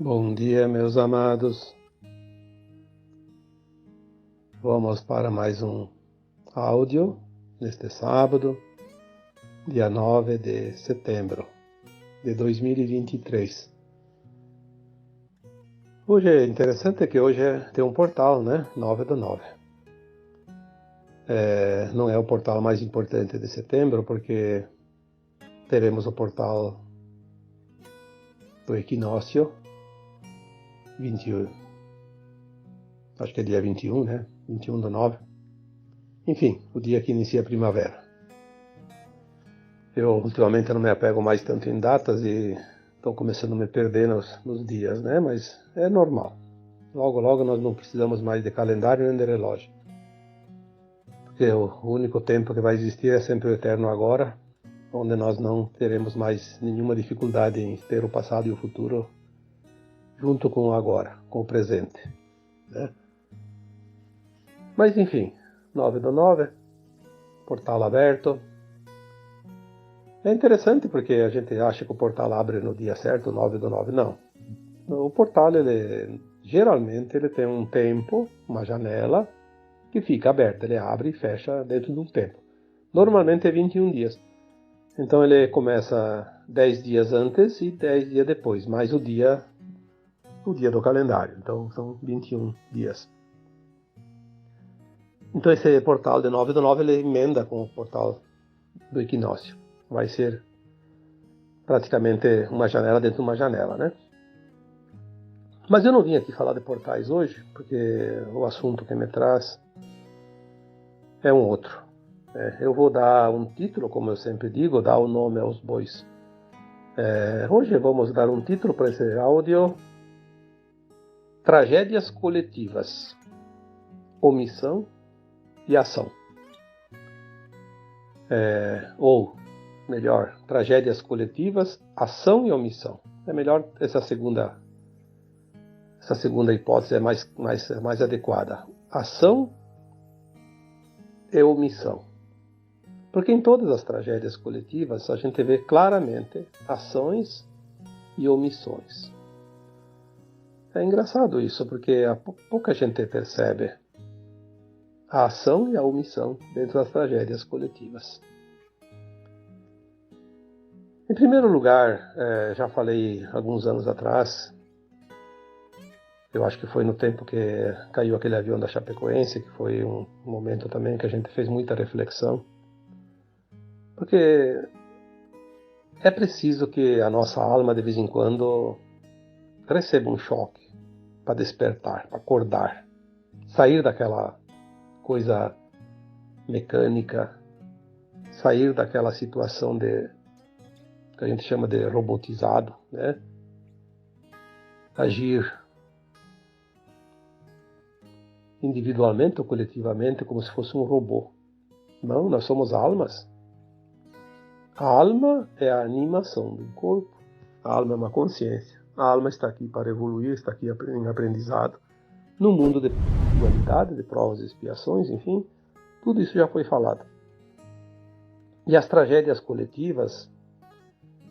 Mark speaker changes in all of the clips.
Speaker 1: Bom dia, meus amados. Vamos para mais um áudio neste sábado, dia 9 de setembro de 2023. Hoje é interessante que hoje tem um portal, né? 9/9. Não é o portal mais importante de setembro, porque teremos o portal do equinócio, 21, acho que é dia 21, né? 21/9. Enfim, o dia que inicia a primavera. Eu ultimamente não me apego mais tanto em datas e estou começando a me perder nos dias, né? Mas é normal. Logo, logo nós não precisamos mais de calendário nem de relógio. Porque o único tempo que vai existir é sempre o eterno agora, onde nós não teremos mais nenhuma dificuldade em ter o passado e o futuro junto com o agora, com o presente, né? Mas enfim, 9/9, portal aberto. É interessante porque a gente acha que o portal abre no dia certo, 9/9. Não. O portal, geralmente, ele tem um tempo, uma janela, que fica aberta. Ele abre e fecha dentro de um tempo. Normalmente é 21 dias. Então ele começa 10 dias antes e 10 dias depois, mais o dia do calendário. Então são 21 dias. Então esse portal de 9/9 ele emenda com o portal do equinócio. Vai ser praticamente uma janela dentro de uma janela, né? Mas eu não vim aqui falar de portais hoje, porque o assunto que me traz é um outro. Eu vou dar um título, como eu sempre digo, dar o nome aos bois. Hoje vamos dar um título para esse áudio: Tragédias coletivas, omissão e ação. Ou, melhor, tragédias coletivas, ação e omissão. É melhor essa segunda hipótese, é mais adequada. Ação e omissão. Porque em todas as tragédias coletivas a gente vê claramente ações e omissões. É engraçado isso, porque pouca gente percebe a ação e a omissão dentro das tragédias coletivas. Em primeiro lugar, já falei alguns anos atrás, eu acho que foi no tempo que caiu aquele avião da Chapecoense, que foi um momento também que a gente fez muita reflexão. Porque é preciso que a nossa alma, de vez em quando, receba um choque para despertar, para acordar, sair daquela coisa mecânica, sair daquela situação que a gente chama de robotizado, né? Agir individualmente ou coletivamente como se fosse um robô. Não, nós somos almas. A alma é a animação do corpo. A alma é uma consciência. A alma está aqui para evoluir, está aqui em aprendizado. No mundo de dualidade, de provas e expiações, enfim, tudo isso já foi falado. E as tragédias coletivas,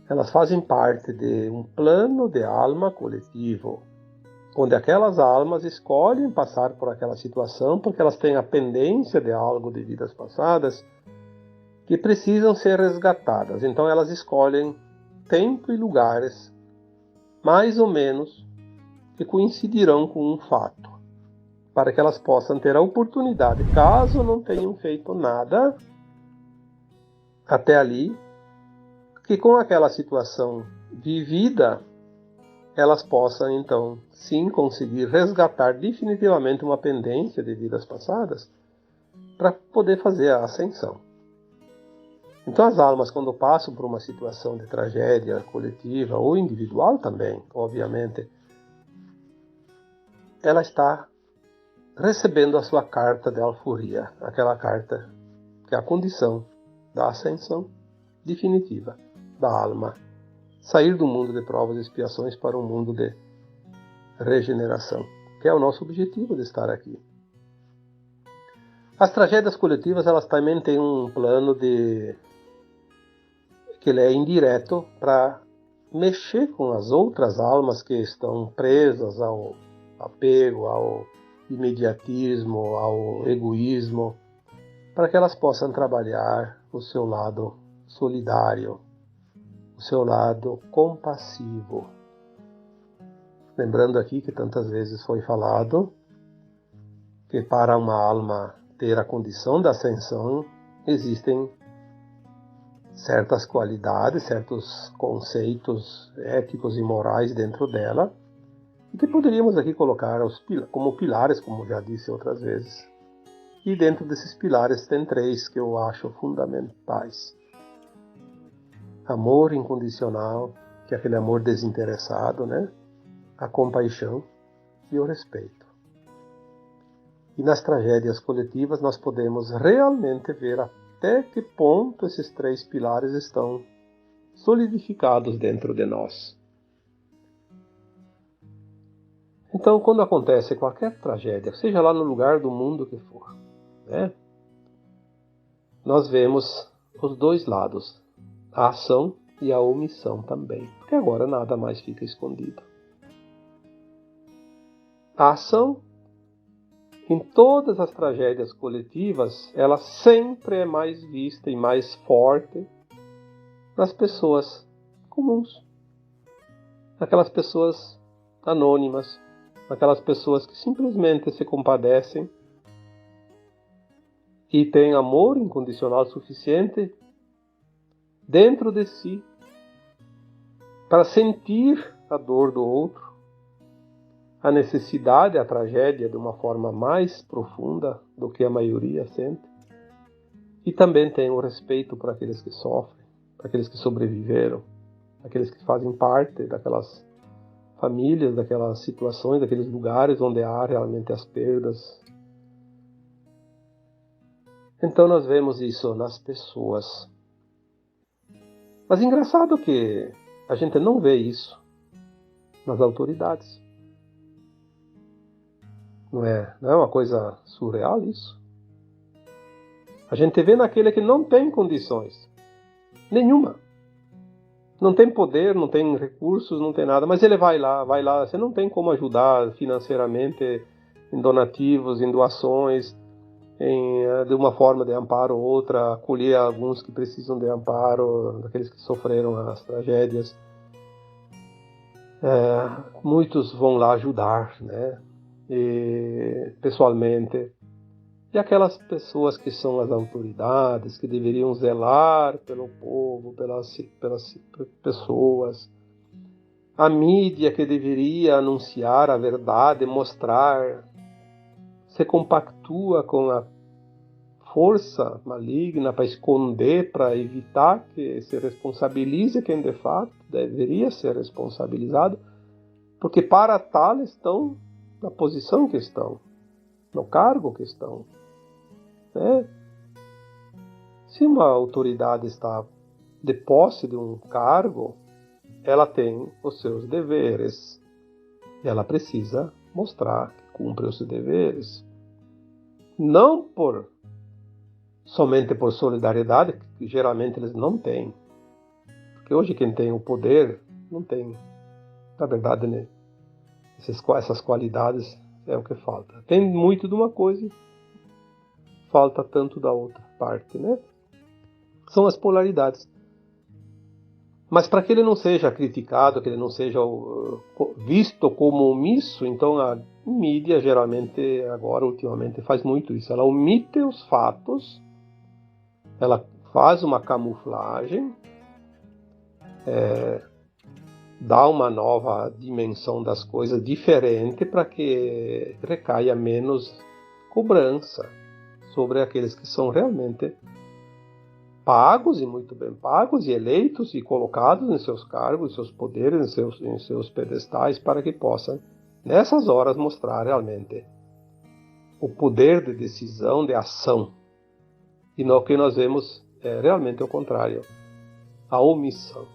Speaker 1: elas fazem parte de um plano de alma coletivo, onde aquelas almas escolhem passar por aquela situação porque elas têm a pendência de algo de vidas passadas que precisam ser resgatadas. Então elas escolhem tempo e lugares, mais ou menos, que coincidirão com um fato, para que elas possam ter a oportunidade, caso não tenham feito nada até ali, que com aquela situação vivida, elas possam então sim conseguir resgatar definitivamente uma pendência de vidas passadas para poder fazer a ascensão. Então as almas, quando passam por uma situação de tragédia coletiva ou individual também, obviamente, ela está recebendo a sua carta de alforria, aquela carta que é a condição da ascensão definitiva da alma, sair do mundo de provas e expiações para um mundo de regeneração, que é o nosso objetivo de estar aqui. As tragédias coletivas, elas também têm um plano que ele é indireto para mexer com as outras almas que estão presas ao apego, ao imediatismo, ao egoísmo, para que elas possam trabalhar o seu lado solidário, o seu lado compassivo. Lembrando aqui que tantas vezes foi falado que para uma alma ter a condição da ascensão, existem certas qualidades, certos conceitos éticos e morais dentro dela, e que poderíamos aqui colocar como pilares, como já disse outras vezes. E dentro desses pilares tem 3 que eu acho fundamentais. Amor incondicional, que é aquele amor desinteressado, né? A compaixão e o respeito. E nas tragédias coletivas nós podemos realmente ver até que ponto esses 3 pilares estão solidificados dentro de nós. Então, quando acontece qualquer tragédia, seja lá no lugar do mundo que for, né, nós vemos os 2 lados, a ação e a omissão também, porque agora nada mais fica escondido. A ação, em todas as tragédias coletivas, ela sempre é mais vista e mais forte nas pessoas comuns, naquelas pessoas anônimas, naquelas pessoas que simplesmente se compadecem e têm amor incondicional suficiente dentro de si para sentir a dor do outro, a necessidade, a tragédia de uma forma mais profunda do que a maioria sente. E também tem o respeito para aqueles que sofrem, para aqueles que sobreviveram, aqueles que fazem parte daquelas famílias, daquelas situações, daqueles lugares onde há realmente as perdas. Então nós vemos isso nas pessoas. Mas engraçado que a gente não vê isso nas autoridades. Não é uma coisa surreal isso? A gente vê naquele que não tem condições nenhuma. Não tem poder, não tem recursos, não tem nada, mas ele vai lá. Você não tem como ajudar financeiramente em donativos, em doações, de uma forma de amparo ou outra, acolher alguns que precisam de amparo, daqueles que sofreram as tragédias. Muitos vão lá ajudar, né? Pessoalmente. E aquelas pessoas que são as autoridades, que deveriam zelar pelo povo, pelas pessoas, a mídia que deveria anunciar a verdade, mostrar, se compactua com a força maligna para esconder, para evitar que se responsabilize quem de fato deveria ser responsabilizado, porque para tal estão na posição que estão, no cargo que estão. Né? Se uma autoridade está de posse de um cargo, ela tem os seus deveres. E ela precisa mostrar que cumpre os seus deveres. Não somente por solidariedade, que geralmente eles não têm. Porque hoje quem tem o poder não tem, na verdade, né? Essas qualidades é o que falta. Tem muito de uma coisa e falta tanto da outra parte, né? São as polaridades. Mas para que ele não seja criticado, que ele não seja visto como omisso, então a mídia geralmente, agora, ultimamente, faz muito isso. Ela omite os fatos, ela faz uma camuflagem, dá uma nova dimensão das coisas diferente para que recaia menos cobrança sobre aqueles que são realmente pagos e muito bem pagos e eleitos e colocados em seus cargos, em seus poderes, em seus pedestais, para que possam, nessas horas, mostrar realmente o poder de decisão, de ação. E no que nós vemos é realmente o contrário, a omissão.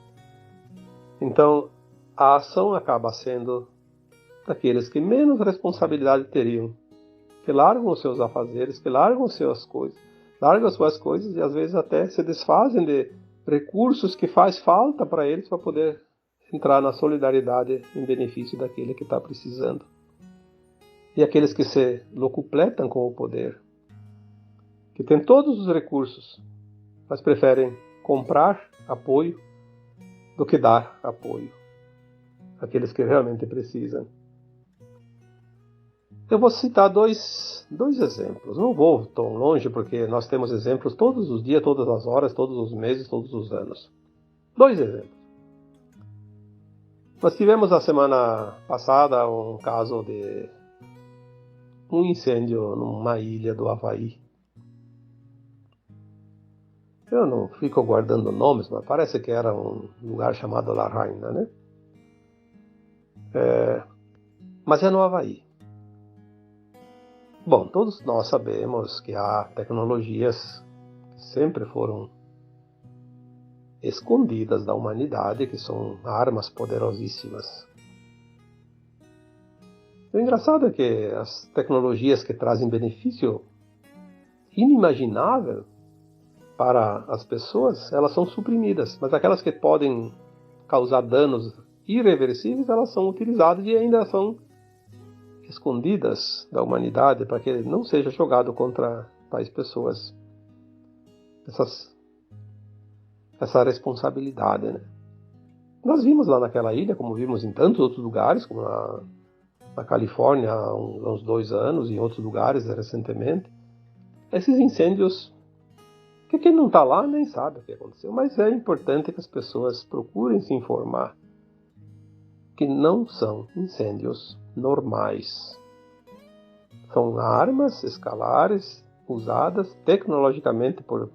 Speaker 1: Então, a ação acaba sendo daqueles que menos responsabilidade teriam, que largam os seus afazeres, que largam suas coisas e às vezes até se desfazem de recursos que faz falta para eles para poder entrar na solidariedade em benefício daquele que está precisando. E aqueles que se locupletam com o poder, que têm todos os recursos, mas preferem comprar apoio do que dar apoio àqueles que realmente precisam. Eu vou citar dois exemplos. Não vou tão longe, porque nós temos exemplos todos os dias, todas as horas, todos os meses, todos os anos. 2 exemplos. Nós tivemos a semana passada um caso de um incêndio numa ilha do Havaí. Eu não fico guardando nomes, mas parece que era um lugar chamado La Raina, né? Mas é no Havaí. Bom, todos nós sabemos que há tecnologias que sempre foram escondidas da humanidade, que são armas poderosíssimas. O engraçado é que as tecnologias que trazem benefício inimaginável para as pessoas, elas são suprimidas, mas aquelas que podem causar danos irreversíveis, elas são utilizadas e ainda são escondidas da humanidade para que não seja jogado contra tais pessoas essa responsabilidade, né? Nós vimos lá naquela ilha, como vimos em tantos outros lugares, como na Califórnia há uns 2 anos, e em outros lugares recentemente, esses incêndios que quem não está lá nem sabe o que aconteceu, mas é importante que as pessoas procurem se informar que não são incêndios normais. São armas escalares usadas tecnologicamente por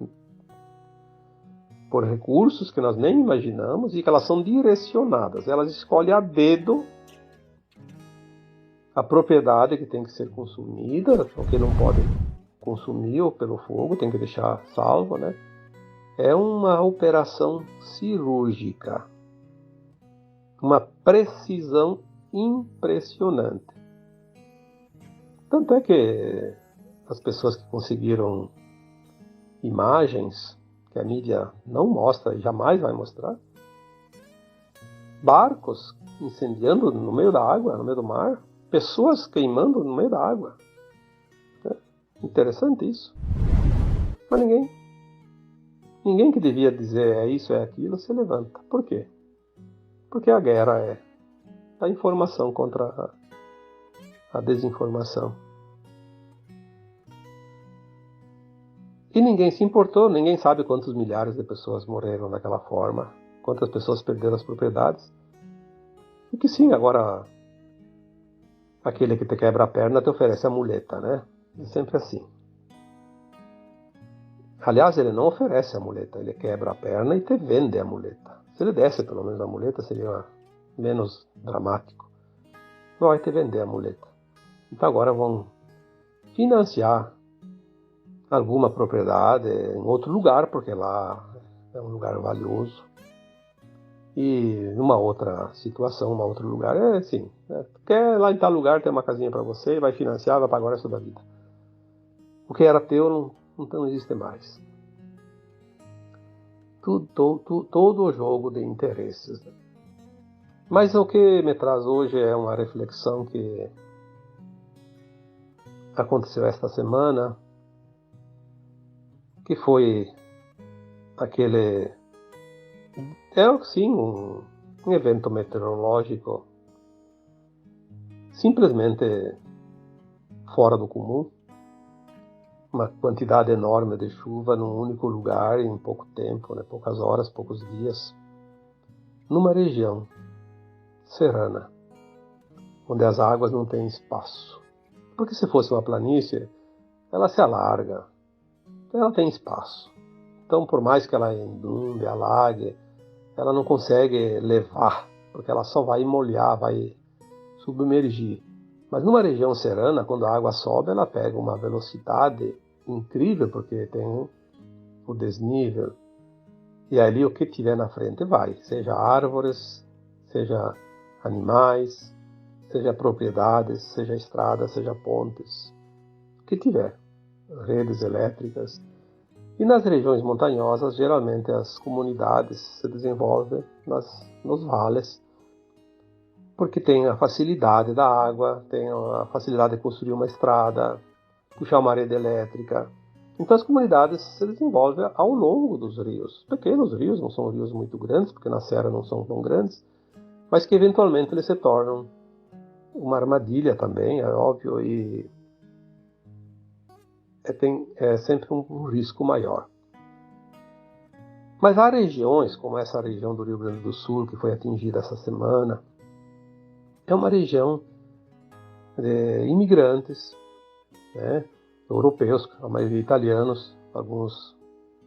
Speaker 1: recursos que nós nem imaginamos e que elas são direcionadas. Elas escolhem a dedo a propriedade que tem que ser consumida, ou que não pode consumir ou pelo fogo, tem que deixar salvo, né? É uma operação cirúrgica. Uma precisão impressionante. Tanto é que as pessoas que conseguiram imagens que a mídia não mostra e jamais vai mostrar, barcos incendiando no meio da água, no meio do mar, pessoas queimando no meio da água. É interessante isso. Mas ninguém que devia dizer é isso, é aquilo, se levanta. Por quê? Porque a guerra é a informação contra a desinformação. E ninguém se importou, ninguém sabe quantos milhares de pessoas morreram daquela forma, quantas pessoas perderam as propriedades. E que sim, agora aquele que te quebra a perna te oferece a muleta, né? É sempre assim. Aliás, ele não oferece a muleta, ele quebra a perna e te vende a muleta. Se ele desse pelo menos a muleta, seria menos dramático. Vai te vender a muleta. Então agora vão financiar alguma propriedade em outro lugar, porque lá é um lugar valioso. E numa outra situação, num outro lugar, é assim, quer lá em tal lugar ter uma casinha para você, vai financiar, vai pagar o resto da vida. O que era teu não existe mais. Todo o jogo de interesses. Mas o que me traz hoje é uma reflexão que aconteceu esta semana, que foi aquele... sim, um evento meteorológico simplesmente fora do comum. Uma quantidade enorme de chuva num único lugar em pouco tempo, né? Poucas horas, poucos dias, numa região serrana, onde as águas não têm espaço. Porque se fosse uma planície, ela se alarga, ela tem espaço. Então, por mais que ela inunde, alague, ela não consegue levar, porque ela só vai molhar, vai submergir. Mas numa região serrana, quando a água sobe, ela pega uma velocidade incrível, porque tem o desnível. E ali o que tiver na frente vai, seja árvores, seja animais, seja propriedades, seja estradas, seja pontes, o que tiver, redes elétricas. E nas regiões montanhosas, geralmente as comunidades se desenvolvem nos vales, porque tem a facilidade da água, tem a facilidade de construir uma estrada, puxar uma rede elétrica. Então as comunidades se desenvolvem ao longo dos rios. Pequenos rios, não são rios muito grandes, porque na serra não são tão grandes, mas que eventualmente eles se tornam uma armadilha também, é óbvio, e é sempre um risco maior. Mas há regiões, como essa região do Rio Grande do Sul, que foi atingida essa semana, é uma região de imigrantes, né, europeus, a maioria italianos, alguns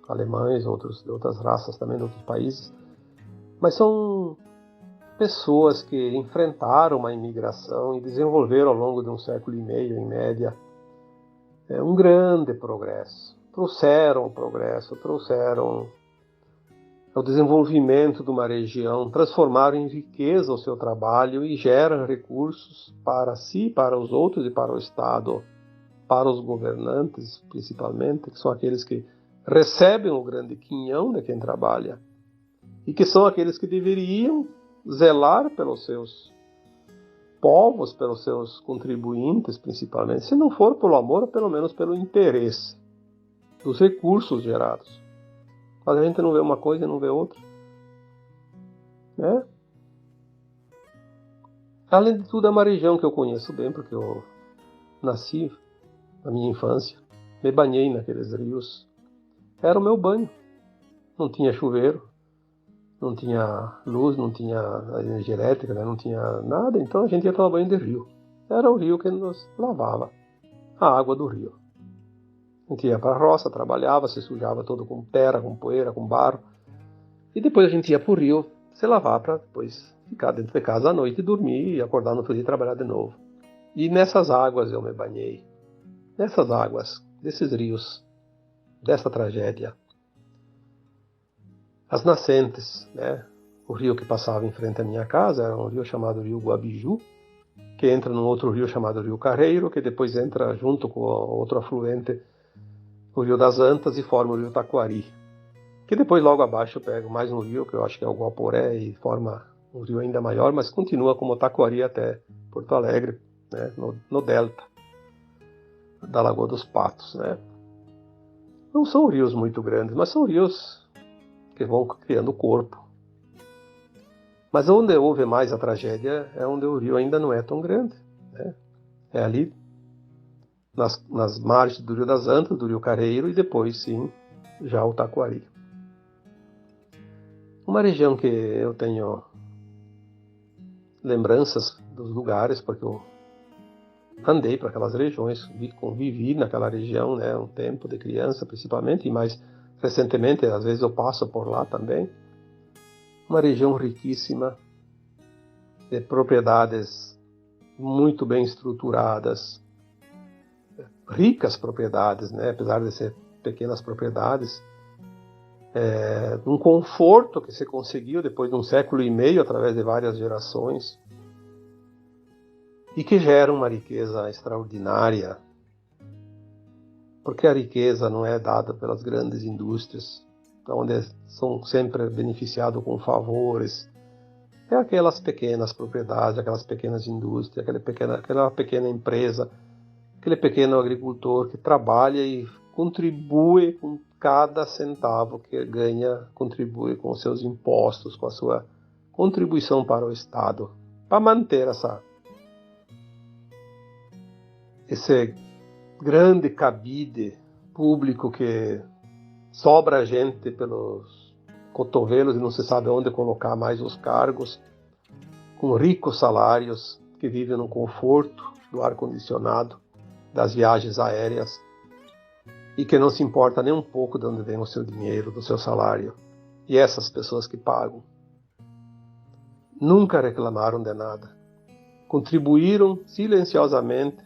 Speaker 1: alemães, outros de outras raças também, de outros países, mas são pessoas que enfrentaram uma imigração e desenvolveram ao longo de um século e meio, em média, um grande progresso. Trouxeram o progresso, trouxeram o desenvolvimento de uma região, transformaram em riqueza o seu trabalho e geram recursos para si, para os outros e para o Estado, para os governantes, principalmente, que são aqueles que recebem o grande quinhão de quem trabalha e que são aqueles que deveriam zelar pelos seus povos, pelos seus contribuintes, principalmente, se não for pelo amor, pelo menos pelo interesse dos recursos gerados. Mas a gente não vê uma coisa e não vê outra, né? Além de tudo, é uma região que eu conheço bem, porque eu nasci na minha infância, me banhei naqueles rios. Era o meu banho. Não tinha chuveiro, não tinha luz, não tinha energia elétrica, né? Não tinha nada, então a gente ia tomar banho de rio. Era o rio que nos lavava, a água do rio. A gente ia para a roça, trabalhava, se sujava todo com terra, com poeira, com barro. E depois a gente ia para o rio se lavar para depois ficar dentro de casa à noite e dormir e acordar no outro dia e trabalhar de novo. E nessas águas eu me banhei. Nessas águas, desses rios, dessa tragédia. As nascentes, né? O rio que passava em frente à minha casa era um rio chamado Rio Guabiju, que entra num outro rio chamado Rio Carreiro, que depois entra junto com outro afluente, o Rio das Antas, e forma o Rio Taquari. Que depois logo abaixo eu pego mais um rio, que eu acho que é o Guaporé, e forma um rio ainda maior, mas continua como Taquari até Porto Alegre, né? No delta da Lagoa dos Patos, né? Não são rios muito grandes, mas são rios que vão criando corpo. Mas onde houve mais a tragédia é onde o rio ainda não é tão grande, né? É ali nas margens do Rio das Antas, do Rio Careiro, e depois sim já o Taquari. Uma região que eu tenho lembranças dos lugares, porque eu andei para aquelas regiões, convivi naquela região, né, um tempo de criança principalmente, e mais recentemente, às vezes eu passo por lá também. Uma região riquíssima, de propriedades muito bem estruturadas, ricas propriedades, né, apesar de ser pequenas propriedades, um conforto que se conseguiu depois de um século e meio, através de várias gerações, e que gera uma riqueza extraordinária, porque a riqueza não é dada pelas grandes indústrias, onde são sempre beneficiados com favores. É aquelas pequenas propriedades, aquelas pequenas indústrias, aquela pequena empresa, aquele pequeno agricultor que trabalha e contribui com cada centavo que ganha, contribui com os seus impostos, com a sua contribuição para o Estado, para manter esse grande cabide público que sobra a gente pelos cotovelos e não se sabe onde colocar mais os cargos, com ricos salários, que vivem no conforto do ar-condicionado, das viagens aéreas, e que não se importa nem um pouco de onde vem o seu dinheiro, do seu salário. E essas pessoas que pagam nunca reclamaram de nada. Contribuíram silenciosamente,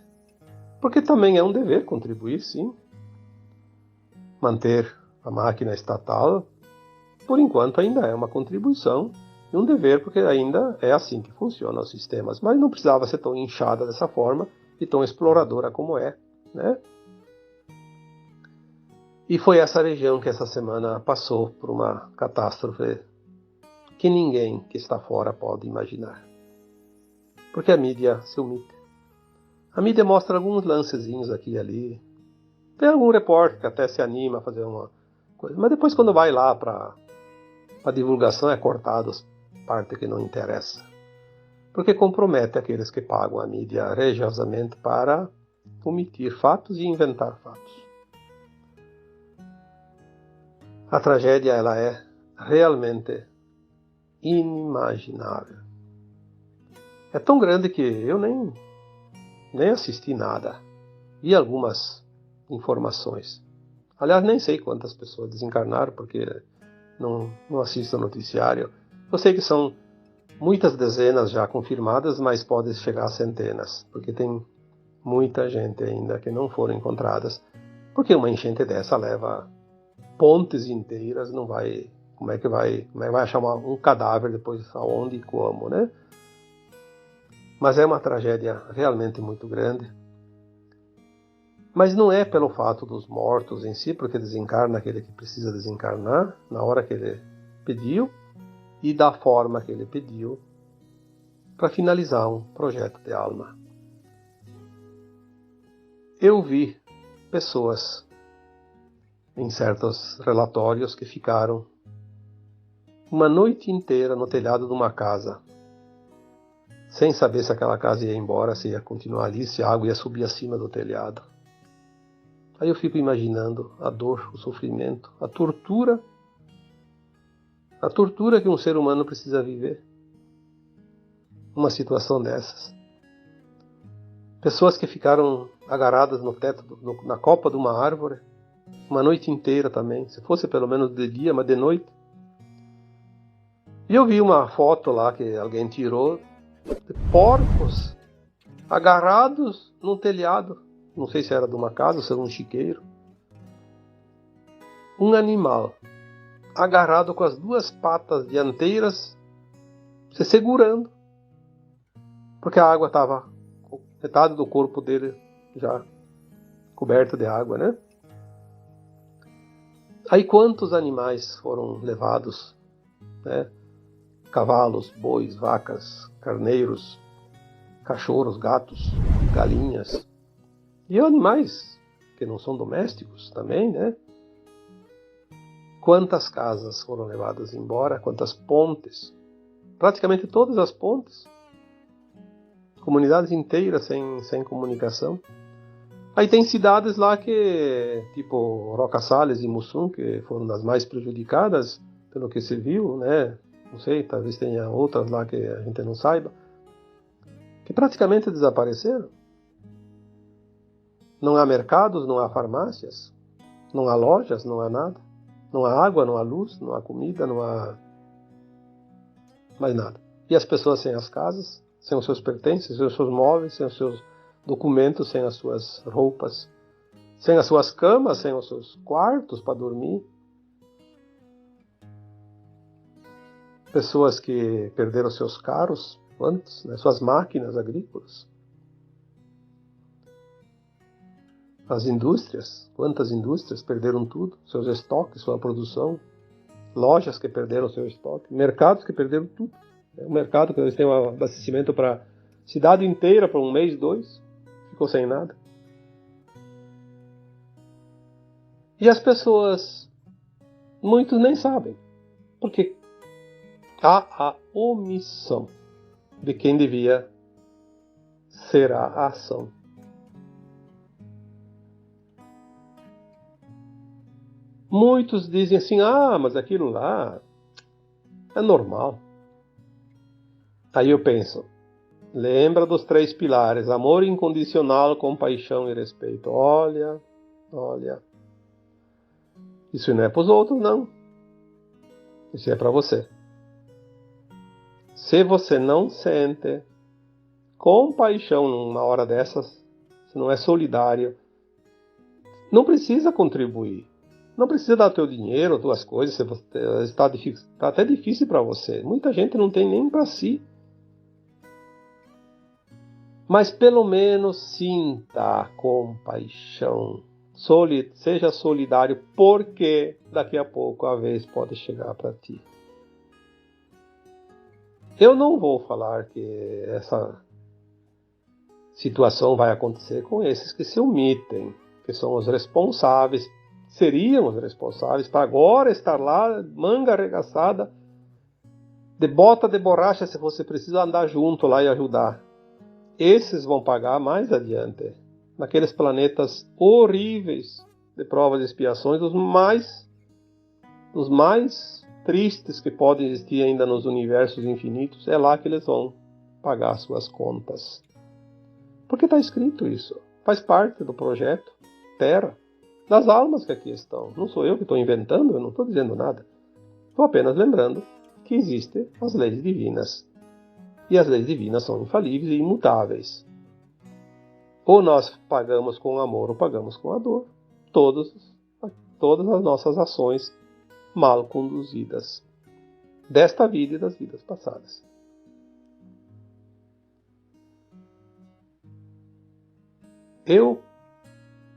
Speaker 1: porque também é um dever contribuir, sim. Manter a máquina estatal, por enquanto, ainda é uma contribuição e um dever, porque ainda é assim que funcionam os sistemas. Mas não precisava ser tão inchada dessa forma e tão exploradora como é, né? E foi essa região que essa semana passou por uma catástrofe que ninguém que está fora pode imaginar. Porque a mídia se omite. A mídia mostra alguns lancezinhos aqui e ali. Tem algum repórter que até se anima a fazer uma coisa. Mas depois quando vai lá para a divulgação é cortado as partes que não interessam. Porque compromete aqueles que pagam a mídia religiosamente para omitir fatos e inventar fatos. A tragédia ela é realmente inimaginável. É tão grande que eu nem assisti nada. Vi algumas informações. Aliás, nem sei quantas pessoas desencarnaram, porque não assisto noticiário. Eu sei que são muitas dezenas já confirmadas, mas pode chegar a centenas, porque tem muita gente ainda que não foram encontradas. Porque uma enchente dessa leva pontes inteiras, não vai... Como é que vai achar um cadáver depois aonde e como, né? Mas é uma tragédia realmente muito grande. Mas não é pelo fato dos mortos em si, porque desencarna aquele que precisa desencarnar, na hora que ele pediu, e da forma que ele pediu, para finalizar um projeto de alma. Eu vi pessoas em certos relatórios que ficaram uma noite inteira no telhado de uma casa, sem saber se aquela casa ia embora, se ia continuar ali, se a água ia subir acima do telhado. Aí eu fico imaginando a dor, o sofrimento, a tortura que um ser humano precisa viver numa situação dessas. Pessoas que ficaram agarradas no teto, na copa de uma árvore, uma noite inteira também, se fosse pelo menos de dia, mas de noite. E eu vi uma foto lá que alguém tirou de porcos agarrados num telhado. Não sei se era de uma casa ou se era um chiqueiro. Um animal agarrado com as duas patas dianteiras se segurando. Porque a água estava, metade do corpo dele já coberto de água, né? Aí quantos animais foram levados, né? Cavalos, bois, vacas, carneiros, cachorros, gatos, galinhas. E animais que não são domésticos também, né? Quantas casas foram levadas embora, quantas pontes. Praticamente todas as pontes. Comunidades inteiras sem comunicação. Aí tem cidades lá que, tipo Roca Salles e Mussum, que foram das mais prejudicadas, pelo que se viu, né? Não sei, talvez tenha outras lá que a gente não saiba, que praticamente desapareceram. Não há mercados, não há farmácias, não há lojas, não há nada. Não há água, não há luz, não há comida, não há mais nada. E as pessoas sem as casas, sem os seus pertences, sem os seus móveis, sem os seus documentos, sem as suas roupas, sem as suas camas, sem os seus quartos para dormir. Pessoas que perderam seus carros, quantos, né, suas máquinas agrícolas. As indústrias, quantas indústrias perderam tudo, seus estoques, sua produção. Lojas que perderam seu estoque, mercados que perderam tudo. O mercado que eles têm um abastecimento para a cidade inteira, por um mês, 2, ficou sem nada. E as pessoas, muitos nem sabem, porque há a omissão de quem devia ser a ação. Muitos dizem assim, mas aquilo lá é normal. Aí eu penso, lembra dos 3 pilares, amor incondicional, compaixão e respeito. Olha, isso não é para os outros, não. Isso é para você. Se você não sente compaixão numa hora dessas, se não é solidário, não precisa contribuir. Não precisa dar teu dinheiro, tuas coisas, se está até difícil para você. Muita gente não tem nem para si. Mas pelo menos sinta compaixão. Seja solidário, porque daqui a pouco a vez pode chegar para ti. Eu não vou falar que essa situação vai acontecer com esses que se omitem, que são os responsáveis, seriam os responsáveis para agora estar lá, manga arregaçada, de bota de borracha, se você precisa andar junto lá e ajudar. Esses vão pagar mais adiante, naqueles planetas horríveis de provas e expiações, os mais tristes que podem existir ainda nos universos infinitos. É lá que eles vão pagar suas contas. Porque está escrito isso. Faz parte do projeto Terra, das almas que aqui estão. Não sou eu que estou inventando, eu não estou dizendo nada. Estou apenas lembrando que existem as leis divinas. E as leis divinas são infalíveis e imutáveis. Ou nós pagamos com amor ou pagamos com a dor. Todas as nossas ações mal conduzidas. Desta vida e das vidas passadas. Eu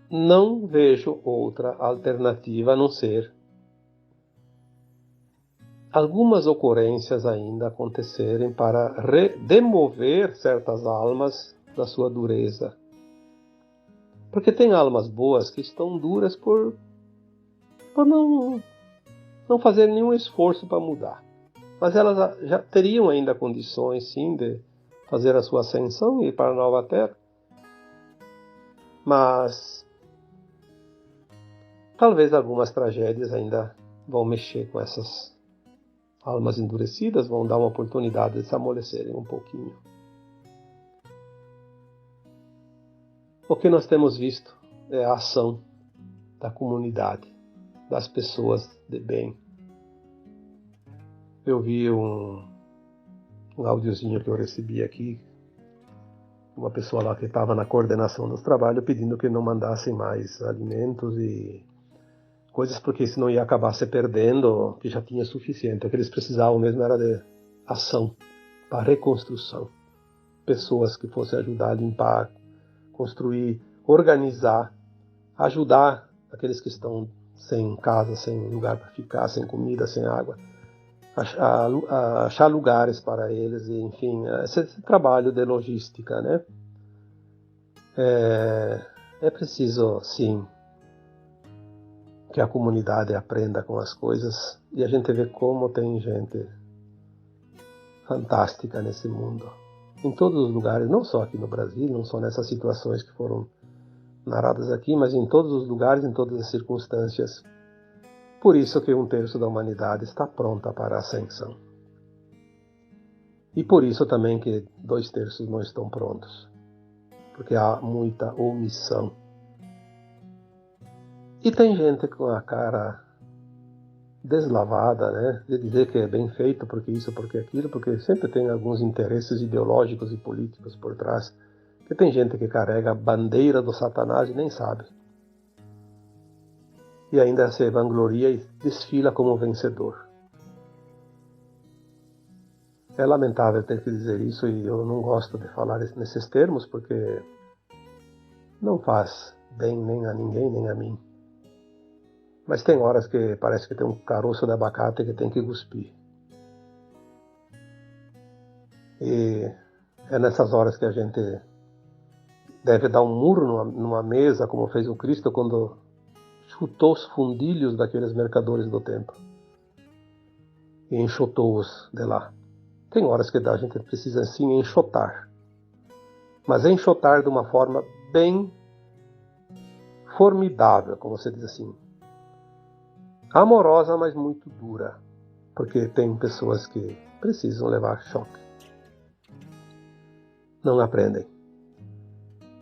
Speaker 1: não vejo outra alternativa a não ser algumas ocorrências ainda acontecerem para demover certas almas da sua dureza. Porque tem almas boas que estão duras por não fazer nenhum esforço para mudar. Mas elas já teriam ainda condições, sim, de fazer a sua ascensão e ir para a nova Terra. Mas talvez algumas tragédias ainda vão mexer com essas almas endurecidas, vão dar uma oportunidade de se amolecerem um pouquinho. O que nós temos visto é a ação da comunidade, das pessoas de bem. Eu vi um áudiozinho que eu recebi aqui, uma pessoa lá que estava na coordenação dos trabalhos pedindo que não mandassem mais alimentos e coisas, porque senão ia acabar se perdendo, que já tinha suficiente. O que eles precisavam mesmo era de ação para reconstrução. Pessoas que fossem ajudar a limpar, construir, organizar, ajudar aqueles que estão sem casa, sem lugar para ficar, sem comida, sem água, achar lugares para eles, e, enfim, esse trabalho de logística, né? É preciso, sim, que a comunidade aprenda com as coisas, e a gente vê como tem gente fantástica nesse mundo. Em todos os lugares, não só aqui no Brasil, não só nessas situações que foram narradas aqui, mas em todos os lugares, em todas as circunstâncias. Por isso que 1/3 da humanidade está pronta para a ascensão. E por isso também que 2/3 não estão prontos. Porque há muita omissão. E tem gente com a cara deslavada, né, de dizer que é bem feito porque isso, porque aquilo, porque sempre tem alguns interesses ideológicos e políticos por trás. Que tem gente que carrega a bandeira do Satanás e nem sabe. E ainda se vangloria e desfila como vencedor. É lamentável ter que dizer isso, e eu não gosto de falar nesses termos, porque não faz bem nem a ninguém, nem a mim. Mas tem horas que parece que tem um caroço de abacate que tem que cuspir. E é nessas horas que a gente deve dar um murro numa mesa, como fez o Cristo quando chutou os fundilhos daqueles mercadores do templo e enxotou-os de lá. Tem horas que a gente precisa sim enxotar, mas enxotar de uma forma bem formidável, como você diz assim, amorosa, mas muito dura, porque tem pessoas que precisam levar choque, não aprendem.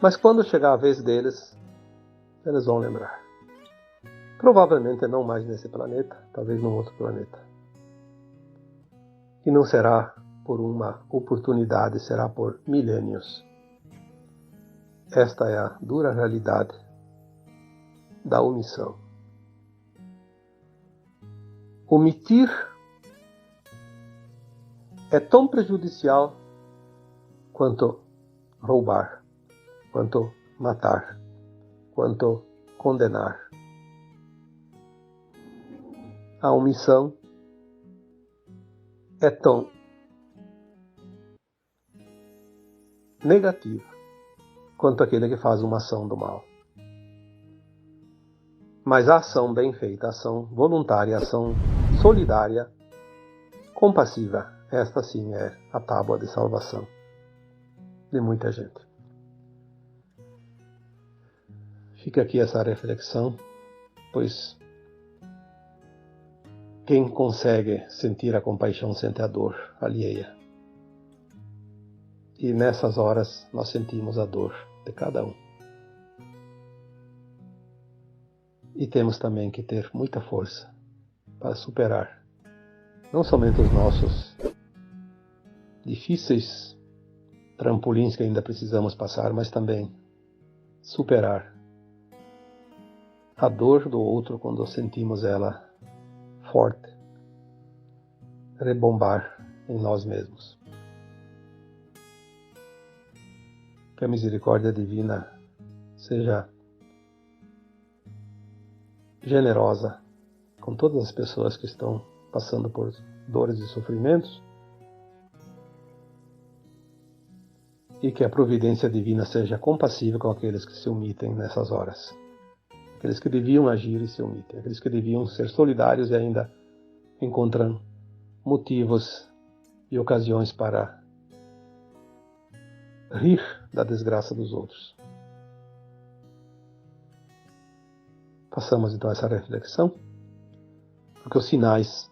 Speaker 1: Mas quando chegar a vez deles, eles vão lembrar. Provavelmente não mais nesse planeta, talvez num outro planeta. E não será por uma oportunidade, será por milênios. Esta é a dura realidade da omissão. Omitir é tão prejudicial quanto roubar, quanto matar, quanto condenar. A omissão é tão negativa quanto aquele que faz uma ação do mal. Mas a ação bem feita, a ação voluntária, a ação solidária, compassiva, esta sim é a tábua de salvação de muita gente. Fica aqui essa reflexão, pois quem consegue sentir a compaixão sente a dor alheia. E nessas horas nós sentimos a dor de cada um. E temos também que ter muita força para superar não somente os nossos difíceis trampolins que ainda precisamos passar, mas também superar a dor do outro quando sentimos ela forte, rebombar em nós mesmos. Que a misericórdia divina seja generosa com todas as pessoas que estão passando por dores e sofrimentos, e que a providência divina seja compassiva com aqueles que se omitem nessas horas. Aqueles que deviam agir e se omitem, aqueles que deviam ser solidários e ainda encontram motivos e ocasiões para rir da desgraça dos outros. Façamos então essa reflexão, porque os sinais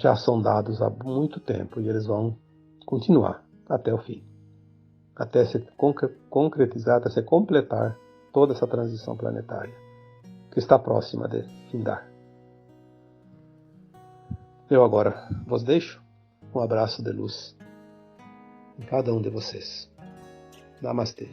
Speaker 1: já são dados há muito tempo e eles vão continuar até o fim, até se concretizar, até se completar toda essa transição planetária que está próxima de findar. Eu agora vos deixo um abraço de luz em cada um de vocês. Namastê.